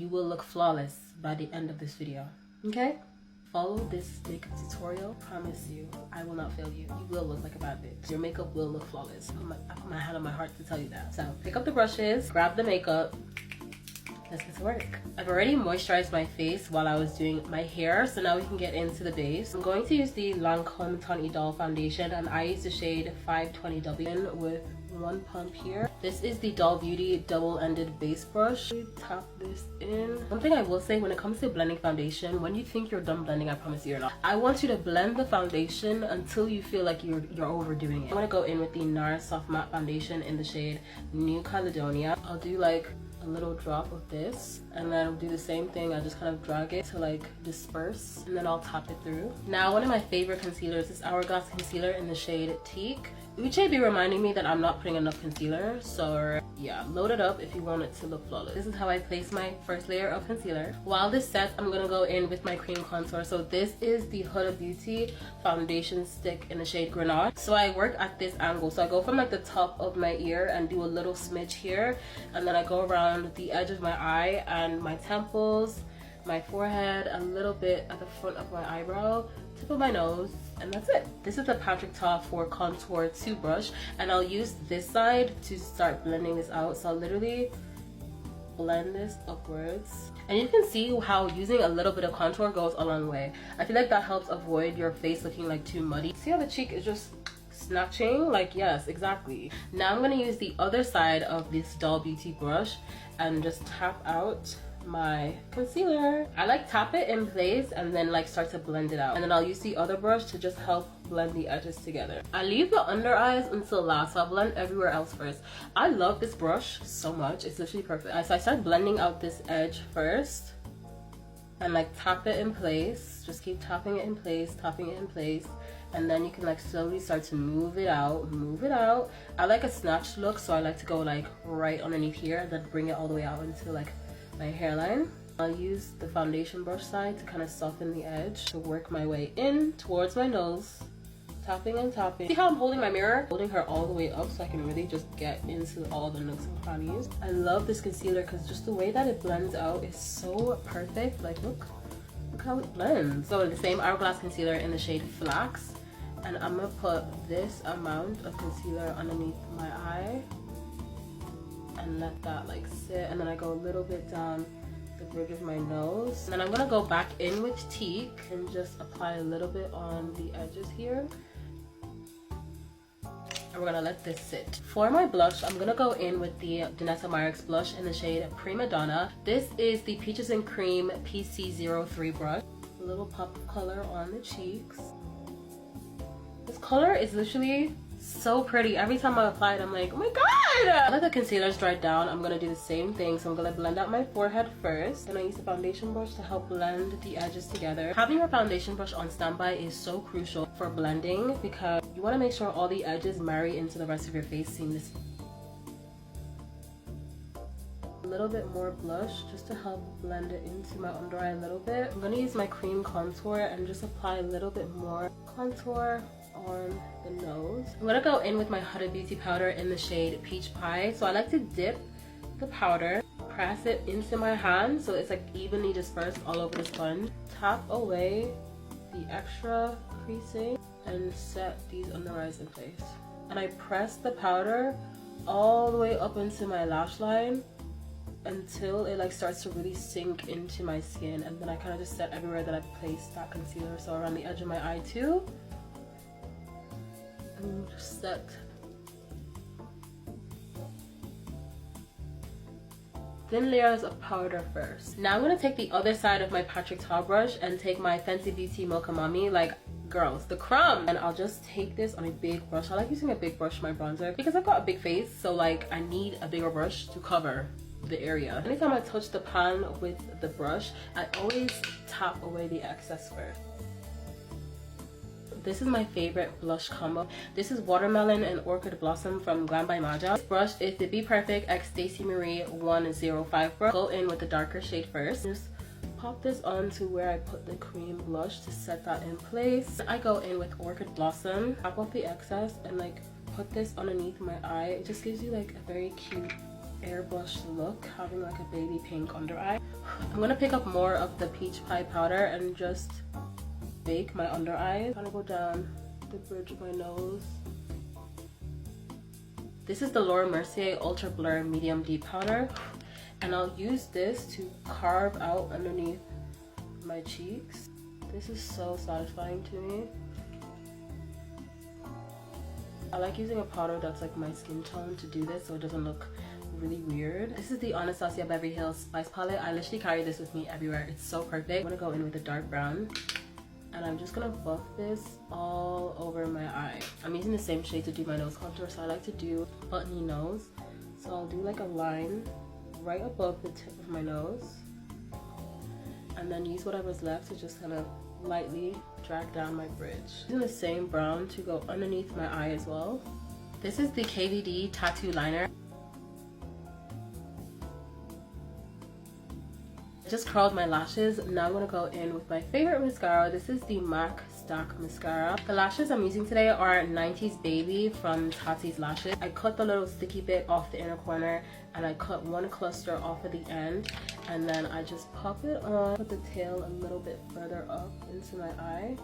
you will look flawless by the end of this video. Okay? Follow this makeup tutorial. Promise you, I will not fail you. You will look like a bad bitch. Your makeup will look flawless. I put my hand on my heart to tell you that. So pick up the brushes, grab the makeup. Let's get to work. I've already moisturized my face while I was doing my hair, so now we can get into the base. I'm going to use the Lancôme Tawny Doll foundation, and I use the shade 520W with one pump here. This is the Doll Beauty double-ended base brush. Tap this in. One thing I will say when it comes to blending foundation, when you think you're done blending, I promise you're not. I want you to blend the foundation until you feel like you're overdoing it. I'm gonna go in with the NARS Soft Matte Foundation in the shade New Caledonia. I'll do like a little drop of this, and then I'll do the same thing. I'll just kind of drag it to like disperse, and then I'll tap it through. Now, one of my favorite concealers is Hourglass concealer in the shade Teak. Uche be reminding me that I'm not putting enough concealer, so yeah, load it up if you want it to look flawless. This is how I place my first layer of concealer. While this sets, I'm gonna go in with my cream contour. So this is the Huda Beauty foundation stick in the shade Granache. So I work at this angle. So I go from like the top of my ear and do a little smidge here, and then I go around the edge of my eye and my temples, my forehead, a little bit at the front of my eyebrow, tip of my nose, and that's it. This is the Patrick Ta for Contour 2 brush, and I'll use this side to start blending this out. So I'll literally blend this upwards, and you can see how using a little bit of contour goes a long way. I feel like that helps avoid your face looking like too muddy. See how the cheek is just snatching? Like, yes, exactly. Now I'm gonna use the other side of this Doll Beauty brush and just tap out my concealer. I like tap it in place and then like start to blend it out, and then I'll use the other brush to just help blend the edges together. I leave the under eyes until last, so I'll blend everywhere else first. I love this brush so much. It's literally perfect. So I start blending out this edge first and like tap it in place. Just keep tapping it in place, tapping it in place, and then you can like slowly start to move it out, move it out. I like a snatched look, so I like to go like right underneath here and then bring it all the way out into like my hairline. I'll use the foundation brush side to kind of soften the edge to work my way in towards my nose, tapping and tapping. See how I'm holding my mirror? Holding her all the way up so I can really just get into all the nooks and crannies. I love this concealer because just the way that it blends out is so perfect. Like look how it blends. So the same Hourglass concealer in the shade Flax, and I'm gonna put this amount of concealer underneath my eye and let that like sit, and then I go a little bit down the bridge of my nose, and then I'm gonna go back in with Teak and just apply a little bit on the edges here, and we're gonna let this sit. For my blush, I'm gonna go in with the DanessaMyricksBeauty blush in the shade Primadonna. This is the Peaches and Cream PC03 brush. A little pop of color on the cheeks. This color is literally so pretty. Every time I apply it, I'm like, oh my god! Now that the concealer's dried down, I'm gonna do the same thing. So I'm gonna blend out my forehead first, and I use the foundation brush to help blend the edges together. Having your foundation brush on standby is so crucial for blending because you want to make sure all the edges marry into the rest of your face seamlessly. A little bit more blush just to help blend it into my under eye a little bit. I'm gonna use my cream contour and just apply a little bit more contour on the nose. I'm gonna go in with my Huda Beauty powder in the shade Peach Pie. So I like to dip the powder, press it into my hand so it's like evenly dispersed all over the sponge. Tap away the extra creasing and set these under eyes in place. And I press the powder all the way up into my lash line until it like starts to really sink into my skin, and then I kind of just set everywhere that I placed that concealer, so around the edge of my eye too. And just set thin layers of powder first. Now I'm gonna take the other side of my Patrick Ta brush and take my Fenty Beauty Mocha Mami, like girls, the crumb, and I'll just take this on a big brush. I like using a big brush for my bronzer because I've got a big face, so like I need a bigger brush to cover the area. Anytime I touch the pan with the brush, I always tap away the excess first. This is my favorite blush combo. This is Watermelon and Orchid Blossom from Glam By Majha. This brush is the Be Perfect x Stacey Marie 105 brush. Go in with the darker shade first. Just pop this onto where I put the cream blush to set that in place. I go in with Orchid Blossom, tap off the excess, and like put this underneath my eye. It just gives you like a very cute airbrush look, having like a baby pink under eye. I'm gonna pick up more of the peach pie powder and just bake my under eyes. I'm gonna go down the bridge of my nose. This is the Laura Mercier Ultra Blur Medium Deep Powder, and I'll use this to carve out underneath my cheeks. This is so satisfying to me. I like using a powder that's like my skin tone to do this so it doesn't look really weird. This is the Anastasia Beverly Hills Spice Palette. I literally carry this with me everywhere. It's so perfect. I'm gonna go in with a dark brown, and I'm just gonna buff this all over my eye. I'm using the same shade to do my nose contour, so I like to do buttony nose. So I'll do like a line right above the tip of my nose, and then use whatever's left to just kind of lightly drag down my bridge. Using the same brown to go underneath my eye as well. This is the KVD Tattoo Liner. I just curled my lashes. Now I'm gonna go in with my favorite mascara. This is the MAC Stack Mascara. The lashes I'm using today are 90s Baby from TATTI Lashes. I cut the little sticky bit off the inner corner, and I cut one cluster off at the end, and then I just pop it on, put the tail a little bit further up into my eye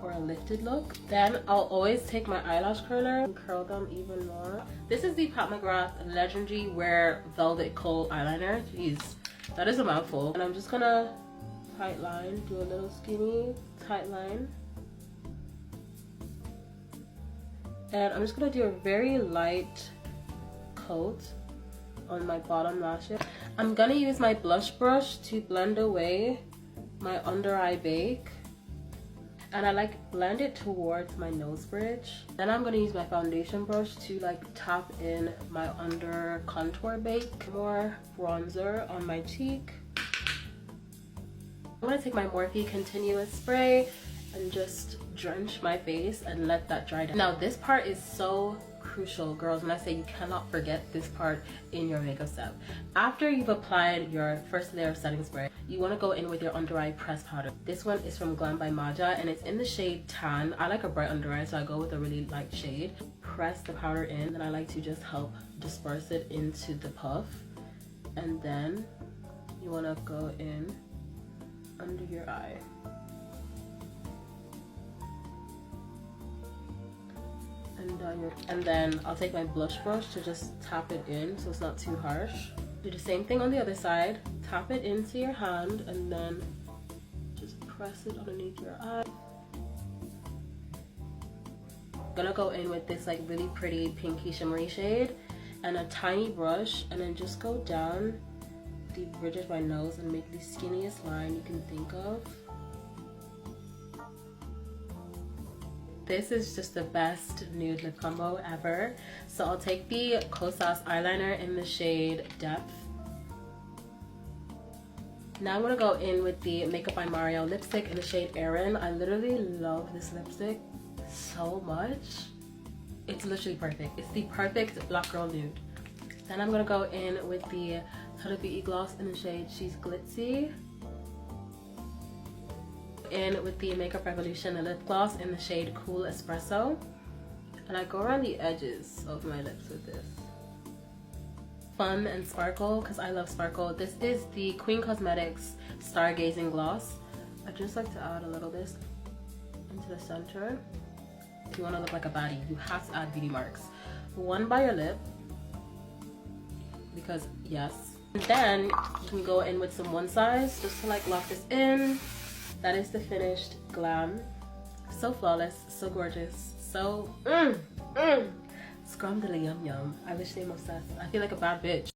for a lifted look. Then I'll always take my eyelash curler and curl them even more. This is the Pat McGrath Legendary Wear Velvet Kohl Eyeliner. Jeez, that is a mouthful. And I'm just gonna tight line, do a little skinny tight line. And I'm just gonna do a very light coat on my bottom lashes. I'm gonna use my blush brush to blend away my under eye bake, and I like blend it towards my nose bridge. Then I'm gonna use my foundation brush to like tap in my under contour bake. More bronzer on my cheek. I'm gonna take my Morphe Continuous Spray and just drench my face and let that dry down. Now this part is so crucial, girls, when I say you cannot forget this part in your makeup step. After you've applied your first layer of setting spray, you want to go in with your under eye pressed powder. This one is from Glam By Majha, and it's in the shade Tan. I like a bright under eye, so I go with a really light shade. Press the powder in, and I like to just help disperse it into the puff. And then you want to go in under your eye. And then I'll take my blush brush to just tap it in so it's not too harsh. Do the same thing on the other side. Tap it into your hand and then just press it underneath your eye. I'm gonna go in with this like really pretty pinky shimmery shade and a tiny brush, and then just go down the bridge of my nose and make the skinniest line you can think of. This is just the best nude lip combo ever. So I'll take the Kosas eyeliner in the shade Depth. Now I'm gonna go in with the Makeup by Mario lipstick in the shade Erin. I literally love this lipstick so much. It's literally perfect. It's the perfect black girl nude. Then I'm gonna go in with the Huda Beauty gloss in the shade She's Glitzy. In with the Makeup Revolution lip gloss in the shade Cool Espresso, and I go around the edges of my lips with this. Fun and sparkle, because I love sparkle. This is the Queencosmetics Stargazing gloss. I just like to add a little bit into the center. If you want to look like a baddie, you have to add beauty marks. One by your lip, because yes. And then you can go in with some one size just to like lock this in. That is the finished glam. So flawless, so gorgeous, so scrum diddly yum yum. I literally am obsessed. I feel like a bad bitch.